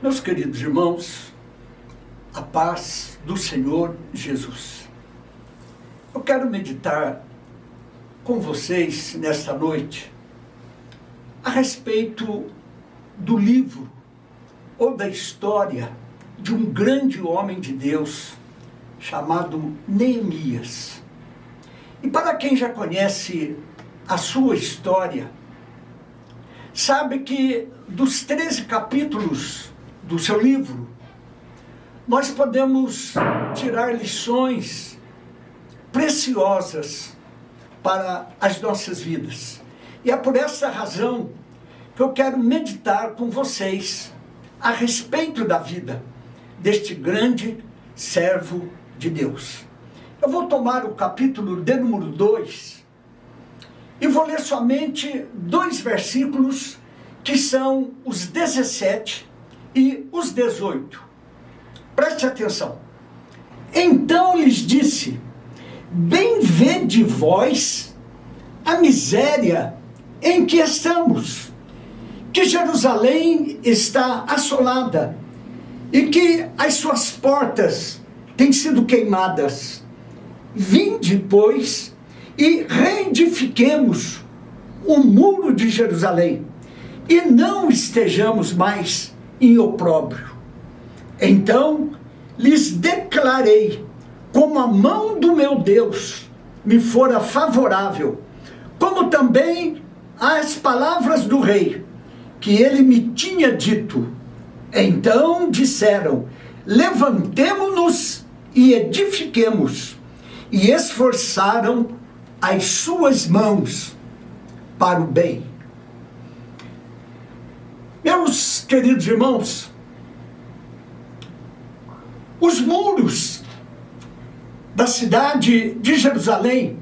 Meus queridos irmãos, a paz do Senhor Jesus. Eu quero meditar com vocês nesta noite a respeito do livro ou da história de um grande homem de Deus chamado Neemias. E para quem já conhece a sua história, sabe que dos 13 capítulos do seu livro, nós podemos tirar lições preciosas para as nossas vidas. E é por essa razão que eu quero meditar com vocês a respeito da vida deste grande servo de Deus. Eu vou tomar o capítulo de número 2 e vou ler somente 2 versículos, que são os 17 e os 18. Preste atenção. Então lhes disse: bem vede vós a miséria em que estamos, que Jerusalém está assolada e que as suas portas têm sido queimadas. Vinde, pois, e reedifiquemos o muro de Jerusalém, e não estejamos mais em opróbrio. Então lhes declarei, como a mão do meu Deus me fora favorável, como também as palavras do rei, que ele me tinha dito. Então disseram: levantemo-nos e edifiquemos, e esforçaram as suas mãos para o bem. Meus queridos irmãos, os muros da cidade de Jerusalém,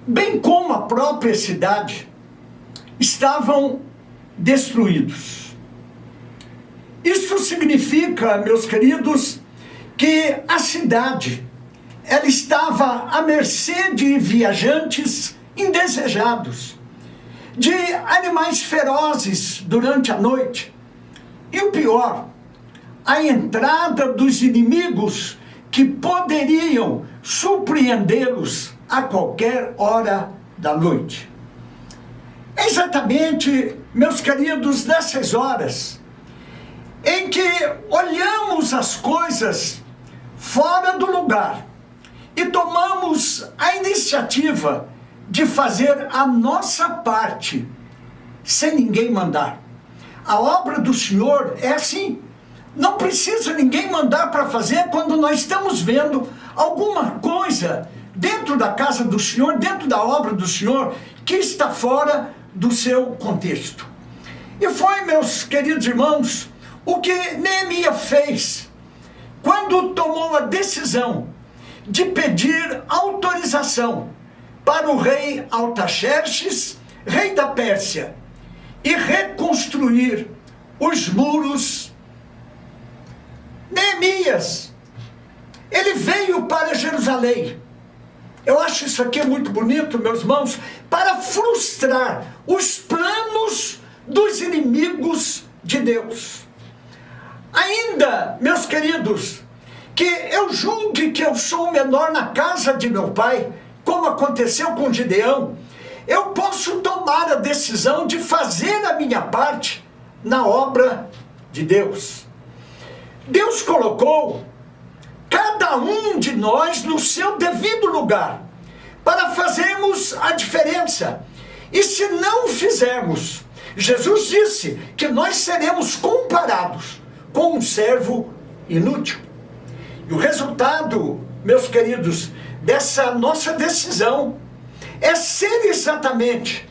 bem como a própria cidade, estavam destruídos. Isso significa, meus queridos, que a cidade, ela estava à mercê de viajantes indesejados, de animais ferozes durante a noite, e o pior, a entrada dos inimigos que poderiam surpreendê-los a qualquer hora da noite. É exatamente, meus queridos, nessas horas em que olhamos as coisas fora do lugar e tomamos a iniciativa de fazer a nossa parte sem ninguém mandar. A obra do Senhor é assim. Não precisa ninguém mandar para fazer quando nós estamos vendo alguma coisa dentro da casa do Senhor, dentro da obra do Senhor, que está fora do seu contexto. E foi, meus queridos irmãos, o que Neemias fez quando tomou a decisão de pedir autorização para o rei Artaxerxes, rei da Pérsia, e reconstruir os muros. Neemias, ele veio para Jerusalém. Eu acho isso aqui muito bonito, meus irmãos, para frustrar os planos dos inimigos de Deus. Ainda, meus queridos, que eu julgue que eu sou o menor na casa de meu pai, como aconteceu com Gideão, eu posso tomar a decisão de fazer a minha parte na obra de Deus. Deus colocou cada um de nós no seu devido lugar para fazermos a diferença. E se não fizermos, Jesus disse que nós seremos comparados com um servo inútil. E o resultado, meus queridos, dessa nossa decisão é ser exatamente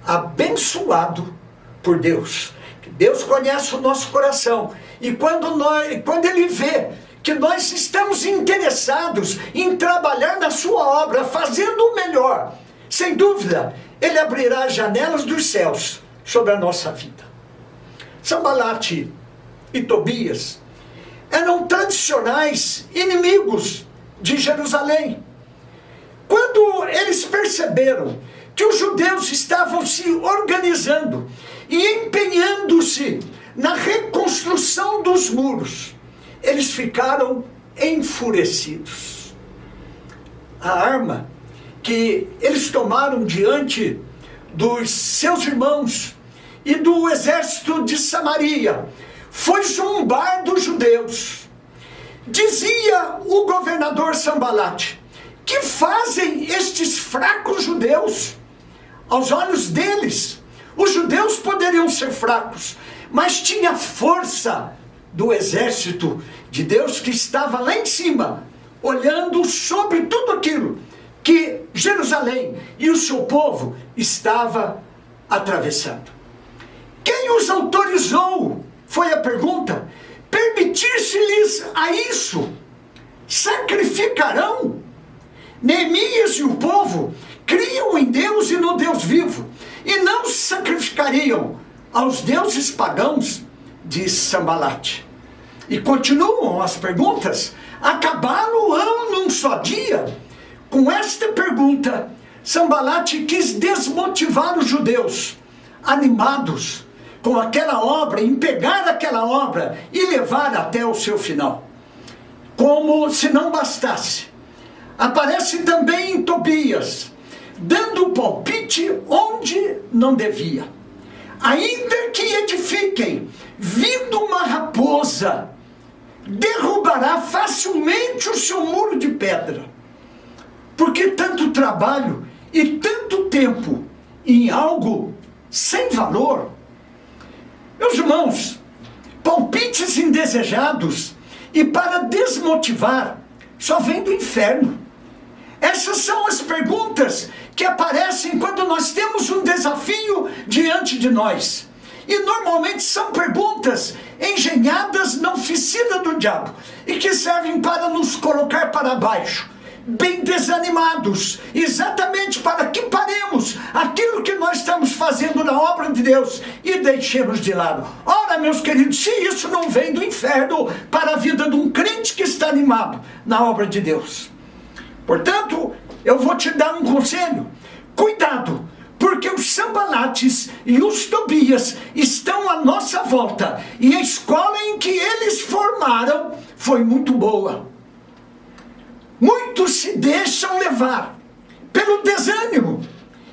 abençoado por Deus. Deus conhece o nosso coração, e quando Ele vê que nós estamos interessados em trabalhar na sua obra, fazendo o melhor, sem dúvida, Ele abrirá as janelas dos céus sobre a nossa vida. Sambalate e Tobias eram tradicionais inimigos de Jerusalém. Quando eles perceberam que os judeus estavam se organizando e empenhando-se na reconstrução dos muros, eles ficaram enfurecidos. A arma que eles tomaram diante dos seus irmãos e do exército de Samaria foi zombar dos judeus. Dizia o governador Sambalate: que fazem estes fracos judeus? Aos olhos deles, os judeus poderiam ser fracos, mas tinha força do exército de Deus que estava lá em cima, olhando sobre tudo aquilo que Jerusalém e o seu povo estava atravessando. Quem os autorizou? Foi a pergunta. Permitir-se-lhes a isso? Sacrificarão? Neemias e o povo criam em Deus e no Deus vivo, e não sacrificariam aos deuses pagãos, diz Sambalate. E continuam as perguntas. Acabá-lo-ão num só dia? Com esta pergunta, Sambalate quis desmotivar os judeus, animados com aquela obra, em pegar aquela obra e levar até o seu final. Como se não bastasse, aparece também em Tobias, dando palpite onde não devia. Ainda que edifiquem, vindo uma raposa, derrubará facilmente o seu muro de pedra. Porque tanto trabalho e tanto tempo em algo sem valor? Meus irmãos, palpites indesejados e para desmotivar só vem do inferno. Essas são as perguntas que aparecem quando nós temos um desafio diante de nós. E normalmente são perguntas engenhadas na oficina do diabo e que servem para nos colocar para baixo, bem desanimados, exatamente para que paremos aquilo que nós estamos fazendo na obra de Deus e deixemos de lado. Ora, meus queridos, se isso não vem do inferno para a vida de um crente que está animado na obra de Deus. Portanto, eu vou te dar um conselho. Cuidado, porque os Sambalates e os Tobias estão à nossa volta, e a escola em que eles formaram foi muito boa. Muitos se deixam levar pelo desânimo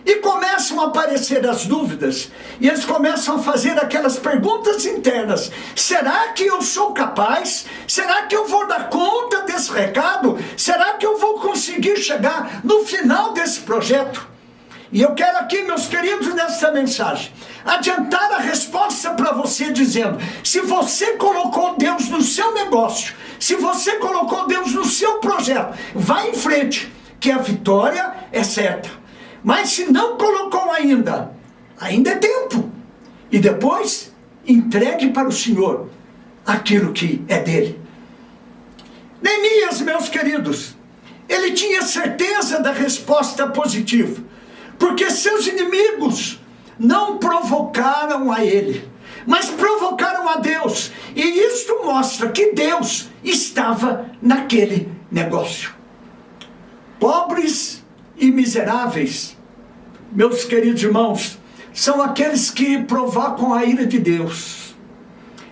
e começam a aparecer as dúvidas, e eles começam a fazer aquelas perguntas internas: será que eu sou capaz? Será que eu vou dar conta desse recado? Será que eu vou conseguir chegar no final desse projeto? E eu quero aqui, meus queridos, nessa mensagem, adiantar a resposta para você dizendo: se você colocou Deus no seu negócio, se você colocou Deus no seu projeto, vá em frente, que a vitória é certa. Mas se não colocou ainda é tempo. E depois, entregue para o Senhor aquilo que é dele. Neemias, meus queridos, ele tinha certeza da resposta positiva, porque seus inimigos não provocaram a ele, mas provocaram a Deus. E isto mostra que Deus estava naquele negócio. Pobres e miseráveis, meus queridos irmãos, são aqueles que provocam a ira de Deus.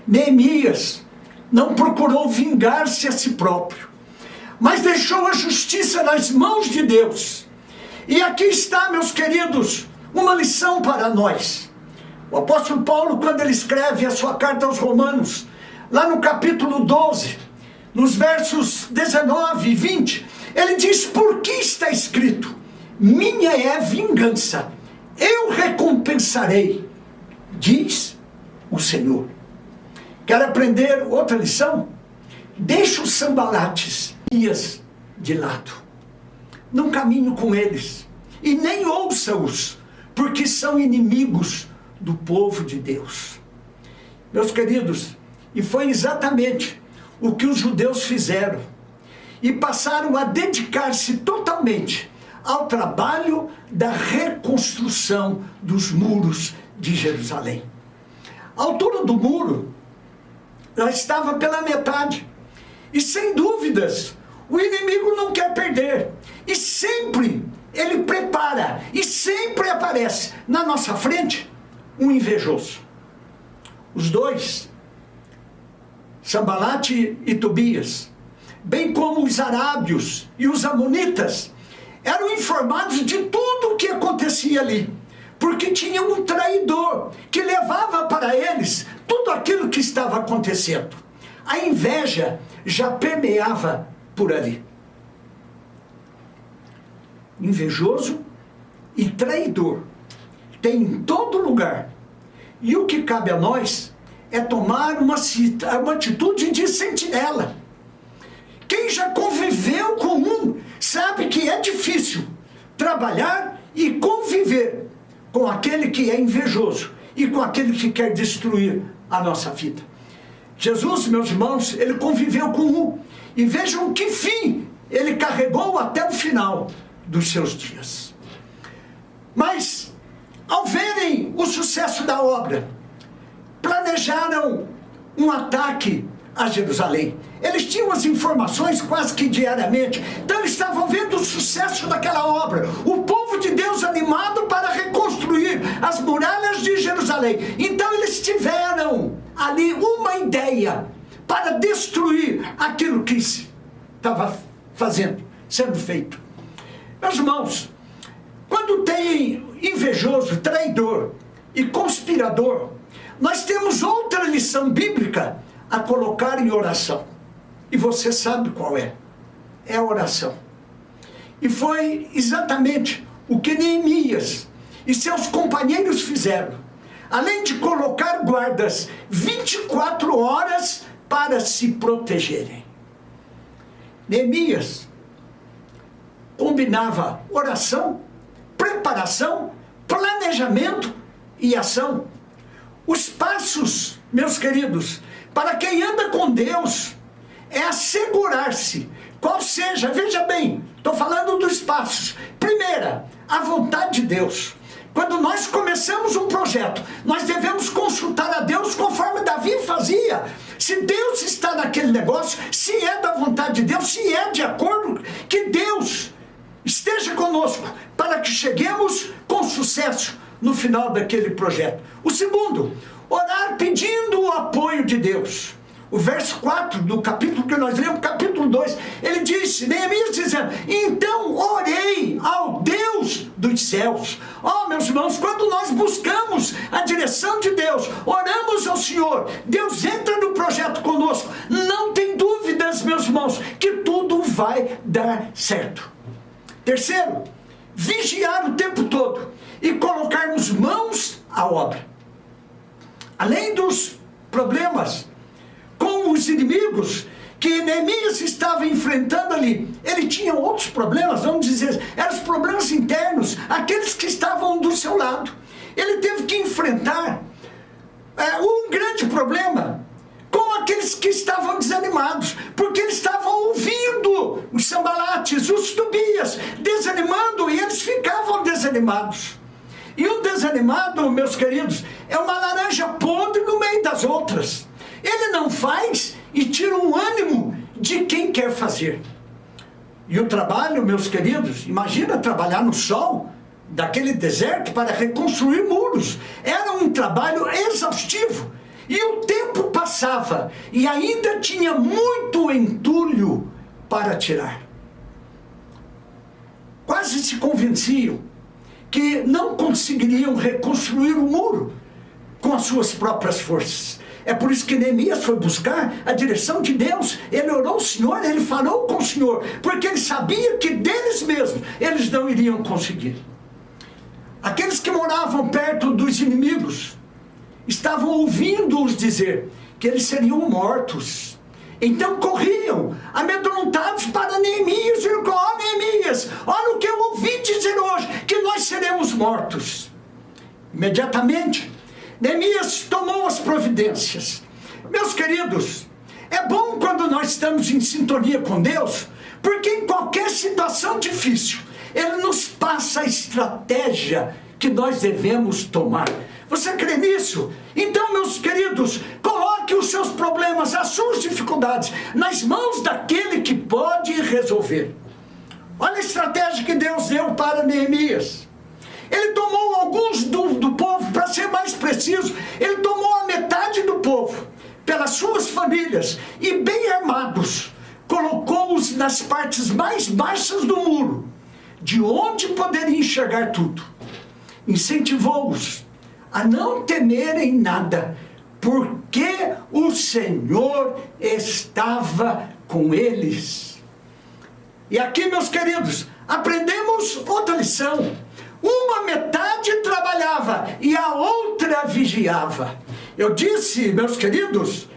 Neemias não procurou vingar-se a si próprio, mas deixou a justiça nas mãos de Deus. E aqui está, meus queridos, uma lição para nós. O apóstolo Paulo, quando ele escreve a sua carta aos Romanos, lá no capítulo 12, nos versos 19 e 20, ele diz: porque está escrito, minha é a vingança, eu recompensarei, diz o Senhor. Quer aprender outra lição? Deixa os Sambalates de lado. Não caminhe com eles e nem ouça-os, porque são inimigos do povo de Deus. Meus queridos, e foi exatamente o que os judeus fizeram, e passaram a dedicar-se totalmente ao trabalho da reconstrução dos muros de Jerusalém. A altura do muro já estava pela metade, e sem dúvidas o inimigo não quer perder, e sempre ele prepara, e sempre aparece na nossa frente um invejoso. Os dois Sambalate e Tobias, bem como os arábios e os amonitas, eram informados de tudo o que acontecia ali, porque tinha um traidor que levava para eles tudo aquilo que estava acontecendo. A inveja já permeava por ali. Invejoso e traidor tem em todo lugar. E o que cabe a nós é tomar uma atitude de sentinela. Quem já conviveu com um sabe que é difícil trabalhar e conviver com aquele que é invejoso e com aquele que quer destruir a nossa vida. Jesus, meus irmãos, ele conviveu com um, e vejam que fim ele carregou até o final dos seus dias. Mas, ao verem o sucesso da obra, planejaram um ataque a Jerusalém. Eles tinham as informações quase que diariamente, então eles estavam vendo o sucesso daquela obra, o povo de Deus animado para reconstruir as muralhas de Jerusalém. Então eles tiveram ali uma ideia para destruir aquilo que estava sendo feito. Meus irmãos, quando tem invejoso, traidor e conspirador, nós temos outra lição bíblica a colocar em oração. E você sabe qual é. É a oração. E foi exatamente o que Neemias e seus companheiros fizeram. Além de colocar guardas 24 horas para se protegerem. Neemias combinava oração, preparação, planejamento e ação. Os passos, meus queridos, para quem anda com Deus, é assegurar-se, qual seja, veja bem, estou falando dos passos. Primeira, a vontade de Deus. Quando nós começamos um projeto, nós devemos consultar a Deus conforme Davi fazia. Se Deus está naquele negócio, se é da vontade de Deus, se é de acordo, que Deus esteja conosco para que cheguemos com sucesso no final daquele projeto. O segundo, orar pedindo o apoio de Deus. O verso 4 do capítulo que nós lemos, capítulo 2, ele disse, Neemias dizendo, então orei ao Deus dos céus. Oh, meus irmãos, quando nós buscamos a direção de Deus, oramos ao Senhor, Deus entra no projeto conosco, não tem dúvidas, meus irmãos, que tudo vai dar certo. Terceiro, vigiar o tempo todo e colocarmos mãos à obra. Além dos problemas com os inimigos que Neemias estava enfrentando ali, ele tinha outros problemas, vamos dizer, eram os problemas internos, aqueles que estavam do seu lado. Ele teve que enfrentar um grande problema com aqueles que estavam desanimados, porque eles estavam ouvindo os Sambalates, os Tobias, desanimando, e eles ficavam desanimados. E o desanimado, meus queridos, é uma laranja podre no meio das outras. Ele não faz e tira o ânimo de quem quer fazer. E o trabalho, meus queridos, imagina trabalhar no sol daquele deserto para reconstruir muros. Era um trabalho exaustivo. E o tempo passava e ainda tinha muito entulho para tirar. Quase se convenciam que não conseguiriam reconstruir o muro com as suas próprias forças. É por isso que Neemias foi buscar a direção de Deus. Ele orou ao Senhor, ele falou com o Senhor, porque ele sabia que deles mesmos eles não iriam conseguir. Aqueles que moravam perto dos inimigos estavam ouvindo-os dizer que eles seriam mortos. Então corriam, amedrontados para Neemias, e ó Neemias, olha o que eu ouvi dizer hoje, que nós seremos mortos. Imediatamente, Neemias tomou as providências. Meus queridos, é bom quando nós estamos em sintonia com Deus, porque em qualquer situação difícil, Ele nos passa a estratégia que nós devemos tomar. Você crê nisso? Então, meus queridos, coloque os seus problemas, as suas dificuldades, nas mãos daquele que pode resolver. Olha a estratégia que Deus deu para Neemias. Ele tomou alguns do povo, para ser mais preciso, ele tomou a metade do povo, pelas suas famílias e bem armados, colocou-os nas partes mais baixas do muro, de onde poderia enxergar tudo. Incentivou-os a não temerem nada, porque o Senhor estava com eles. E aqui, meus queridos, aprendemos outra lição. Uma metade trabalhava e a outra vigiava. Eu disse, meus queridos,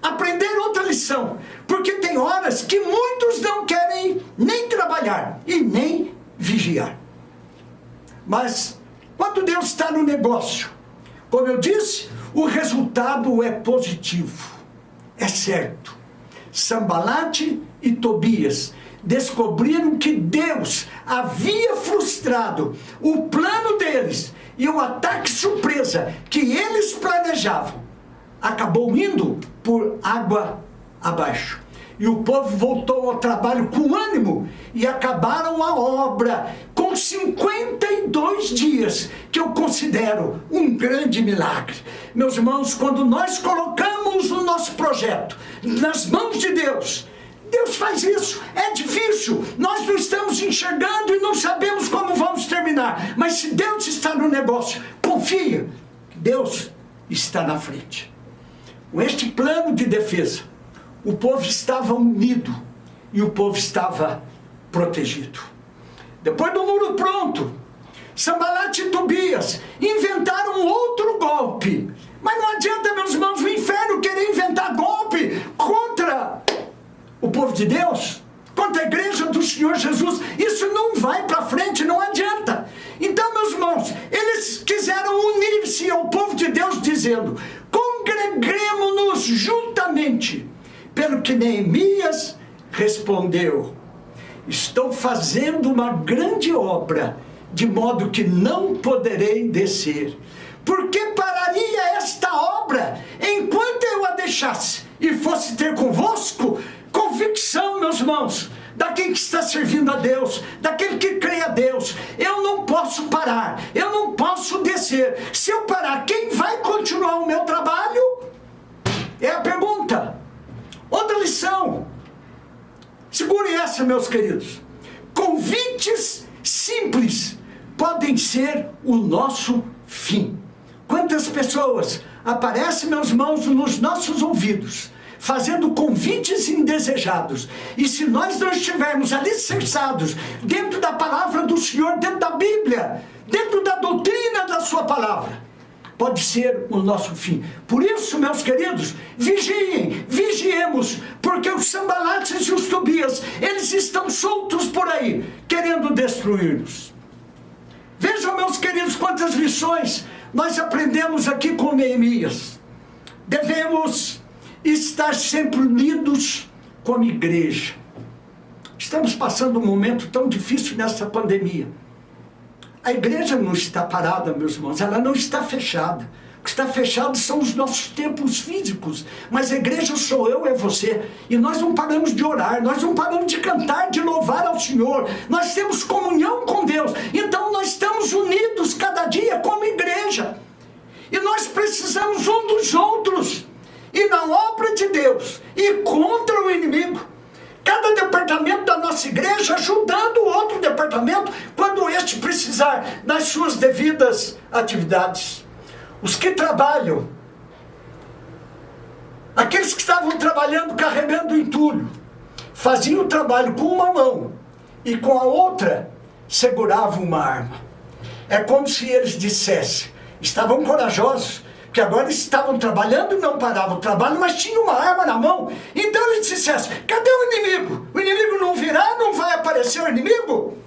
aprender outra lição, porque tem horas que muitos não querem nem trabalhar e nem vigiar. Mas quando Deus está no negócio, como eu disse, o resultado é positivo, é certo. Sanbalate e Tobias descobriram que Deus havia frustrado o plano deles, e o ataque surpresa que eles planejavam acabou indo por água abaixo. E o povo voltou ao trabalho com ânimo e acabaram a obra com 52 dias, que eu considero um grande milagre. Meus irmãos, quando nós colocamos o nosso projeto nas mãos de Deus, Deus faz isso. É difícil, nós não estamos enxergando e não sabemos como vamos terminar, mas se Deus está no negócio, confia, Deus está na frente. Com este plano de defesa, o povo estava unido e o povo estava protegido. Depois do muro pronto, Sanbalate e Tobias inventaram outro golpe. Mas não adianta, meus irmãos, o inferno querer inventar golpe contra o povo de Deus, contra a igreja do Senhor Jesus. Isso não vai para frente, não adianta. Então, meus irmãos, eles quiseram unir-se ao povo de Deus, dizendo: congreguemo-nos juntamente. Pelo que Neemias respondeu: estou fazendo uma grande obra, de modo que não poderei descer. Por que pararia esta obra enquanto eu a deixasse e fosse ter convosco? Convicção, meus irmãos, daquele que está servindo a Deus, daquele que crê a Deus. Eu não posso parar, eu não posso descer. Se eu parar, quem vai continuar o meu trabalho? É a pergunta. Outra lição, segure essa, meus queridos. Convites simples podem ser o nosso fim. Quantas pessoas aparecem, meus irmãos, nos nossos ouvidos, fazendo convites indesejados, e se nós não estivermos alicerçados dentro da palavra do Senhor, dentro da Bíblia, dentro da doutrina da sua palavra, pode ser o nosso fim. Por isso, meus queridos, vigiem, vigiemos, porque os Sanbalates e os Tobias, eles estão soltos por aí, querendo destruir-nos. Vejam, meus queridos, quantas lições nós aprendemos aqui com Neemias. Devemos estar sempre unidos como igreja. Estamos passando um momento tão difícil nessa pandemia. A igreja não está parada, meus irmãos, ela não está fechada. O que está fechado são os nossos templos físicos, mas a igreja sou eu, é você. E nós não paramos de orar, nós não paramos de cantar, de louvar ao Senhor. Nós temos comunhão com Deus, então nós estamos unidos cada dia como igreja. E nós precisamos um dos outros, e na obra de Deus, e contra o inimigo. Cada departamento da nossa igreja ajudando o outro departamento quando este precisar das suas devidas atividades. Os que trabalham, aqueles que estavam trabalhando carregando o entulho, faziam o trabalho com uma mão e com a outra seguravam uma arma. É como se eles dissessem, estavam corajosos, que agora estavam trabalhando e não paravam o trabalho, mas tinham uma arma na mão. Então eles dissessem: cadê o inimigo? O inimigo não virá, não vai aparecer o inimigo?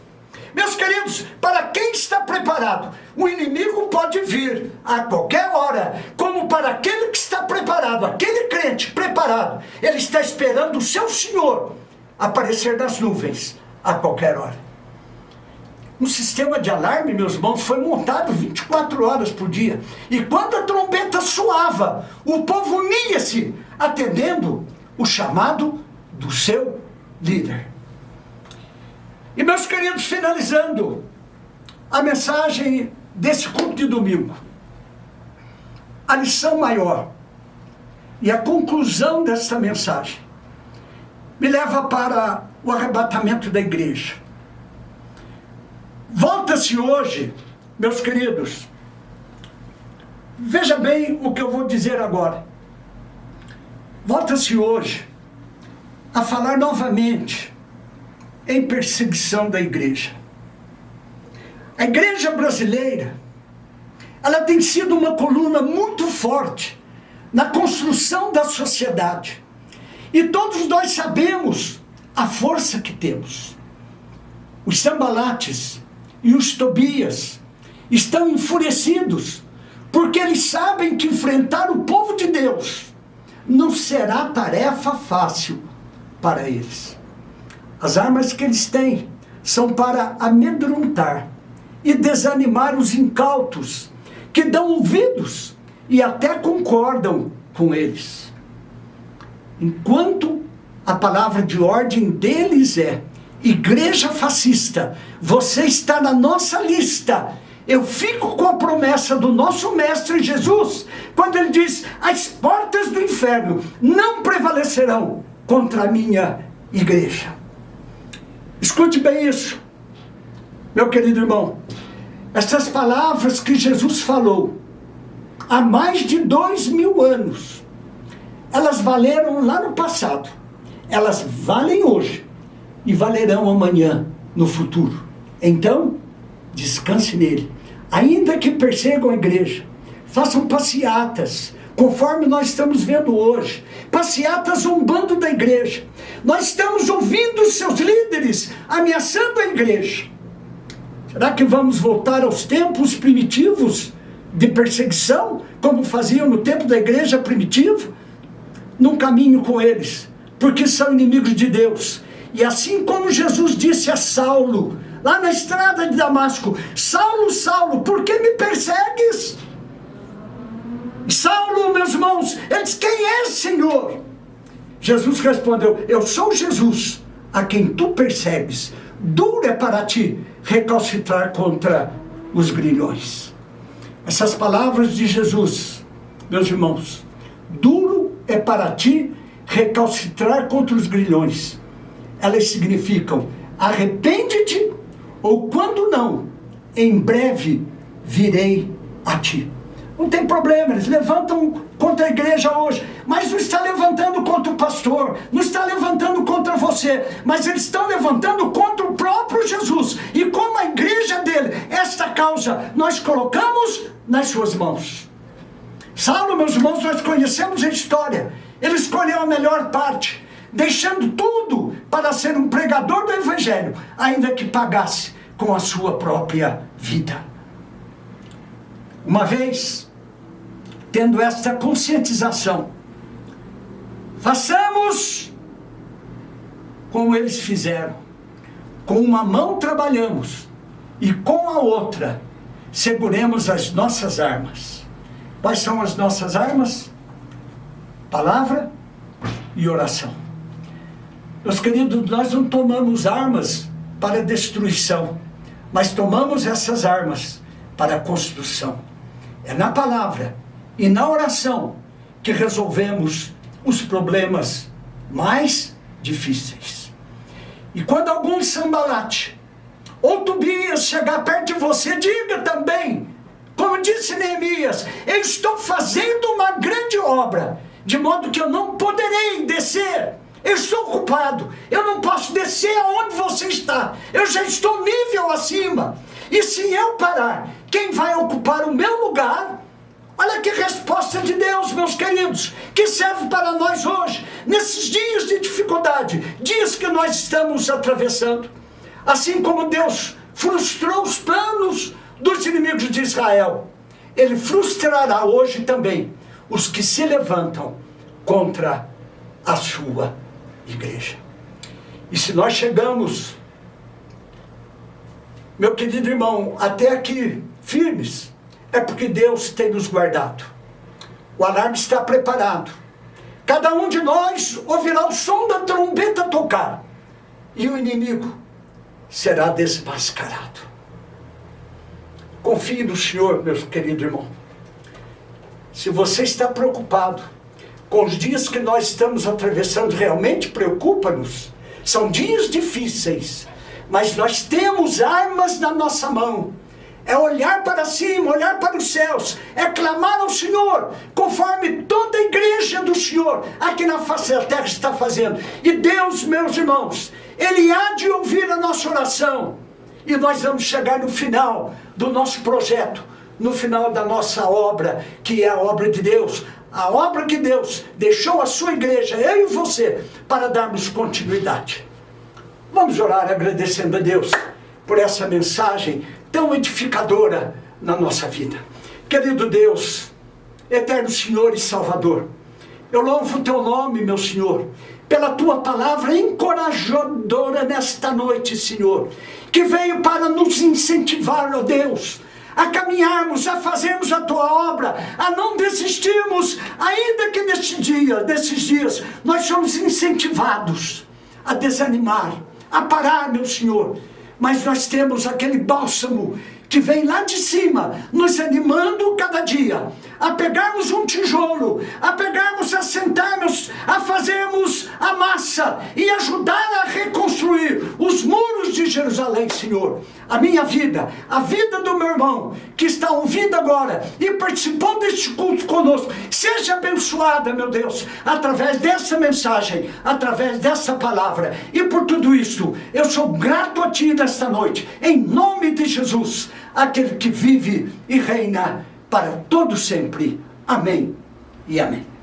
Meus queridos, para quem está preparado, o inimigo pode vir a qualquer hora, como para aquele que está preparado, aquele crente preparado, ele está esperando o seu Senhor aparecer nas nuvens a qualquer hora. Um sistema de alarme, meus irmãos, foi montado 24 horas por dia. E quando a trombeta soava, o povo unia-se, atendendo o chamado do seu líder. E, meus queridos, finalizando a mensagem desse culto de domingo, a lição maior e a conclusão desta mensagem me leva para o arrebatamento da igreja. Volta-se hoje, meus queridos, veja bem o que eu vou dizer agora. Volta-se hoje a falar novamente em perseguição da igreja. A igreja brasileira, ela tem sido uma coluna muito forte na construção da sociedade. E todos nós sabemos a força que temos. Os Sanbalates e os Tobias estão enfurecidos, porque eles sabem que enfrentar o povo de Deus não será tarefa fácil para eles. As armas que eles têm são para amedrontar e desanimar os incautos, que dão ouvidos e até concordam com eles. Enquanto a palavra de ordem deles é: igreja fascista, você está na nossa lista. Eu fico com a promessa do nosso mestre Jesus, quando ele diz: as portas do inferno não prevalecerão contra a minha igreja. Escute bem isso, meu querido irmão. Essas palavras que Jesus falou há mais de 2000 anos, elas valeram lá no passado, elas valem hoje e valerão amanhã, no futuro. Então, descanse nele. Ainda que persigam a igreja, façam passeatas, conforme nós estamos vendo hoje, passeatas zombando da igreja. Nós estamos ouvindo os seus líderes ameaçando a igreja. Será que vamos voltar aos tempos primitivos de perseguição, como faziam no tempo da igreja primitiva? Num caminho com eles, porque são inimigos de Deus. E assim como Jesus disse a Saulo, lá na estrada de Damasco: Saulo, Saulo, por que me persegues? Saulo, meus irmãos, ele disse: quem é, Senhor? Jesus respondeu: eu sou Jesus, a quem tu persegues. Duro é para ti recalcitrar contra os grilhões. Essas palavras de Jesus, meus irmãos, duro é para ti recalcitrar contra os grilhões. Elas significam: arrepende-te, ou quando não, em breve virei a ti. Não tem problema, eles levantam contra a igreja hoje, mas não está levantando contra o pastor, não está levantando contra você, mas eles estão levantando contra o próprio Jesus. E como a igreja dele, esta causa nós colocamos nas suas mãos. Saulo, meus irmãos, nós conhecemos a história. Ele escolheu a melhor parte, deixando tudo para ser um pregador do evangelho, ainda que pagasse com a sua própria vida. Uma vez, tendo esta conscientização, façamos como eles fizeram. Com uma mão trabalhamos e com a outra seguremos as nossas armas. Quais são as nossas armas? Palavra e oração. Meus queridos, nós não tomamos armas para destruição, mas tomamos essas armas para a construção. É na palavra e na oração que resolvemos os problemas mais difíceis. E quando algum Sanbalate ou Tobias chegar perto de você, diga também, como disse Neemias: eu estou fazendo uma grande obra, de modo que eu não poderei descer. Eu estou ocupado, eu não posso descer aonde você está, eu já estou nível acima. E se eu parar, quem vai ocupar o meu lugar? Olha que resposta de Deus, meus queridos, que serve para nós hoje, nesses dias de dificuldade, dias que nós estamos atravessando. Assim como Deus frustrou os planos dos inimigos de Israel, Ele frustrará hoje também os que se levantam contra a sua igreja. E se nós chegamos, meu querido irmão, até aqui firmes, é porque Deus tem nos guardado. O alarme está preparado. Cada um de nós ouvirá o som da trombeta tocar, e o inimigo será desmascarado. Confie no Senhor, meu querido irmão. Se você está preocupado com os dias que nós estamos atravessando, realmente preocupa-nos. São dias difíceis, mas nós temos armas na nossa mão. É olhar para cima, olhar para os céus, é clamar ao Senhor, conforme toda a igreja do Senhor aqui na face da terra está fazendo. E Deus, meus irmãos, Ele há de ouvir a nossa oração, e nós vamos chegar no final do nosso projeto, no final da nossa obra, que é a obra de Deus, a obra que Deus deixou a sua igreja, eu e você, para darmos continuidade. Vamos orar agradecendo a Deus por essa mensagem tão edificadora na nossa vida. Querido Deus, eterno Senhor e Salvador, eu louvo o teu nome, meu Senhor, pela tua palavra encorajadora nesta noite, Senhor, que veio para nos incentivar, ó Deus, a caminharmos, a fazermos a tua obra, a não desistirmos, ainda que nesses dias, nós somos incentivados a desanimar, a parar, meu Senhor. Mas nós temos aquele bálsamo que vem lá de cima, nos animando cada dia, a pegarmos um tijolo, a pegarmos, a sentarmos, a fazermos a massa e ajudar a reconstruir os muros de Jerusalém, Senhor. A minha vida, a vida do meu irmão, que está ouvindo agora e participou deste culto conosco, seja abençoada, meu Deus, através dessa mensagem, através dessa palavra. E por tudo isso, eu sou grato a Ti nesta noite, em nome de Jesus, aquele que vive e reina para todo sempre. Amém e amém.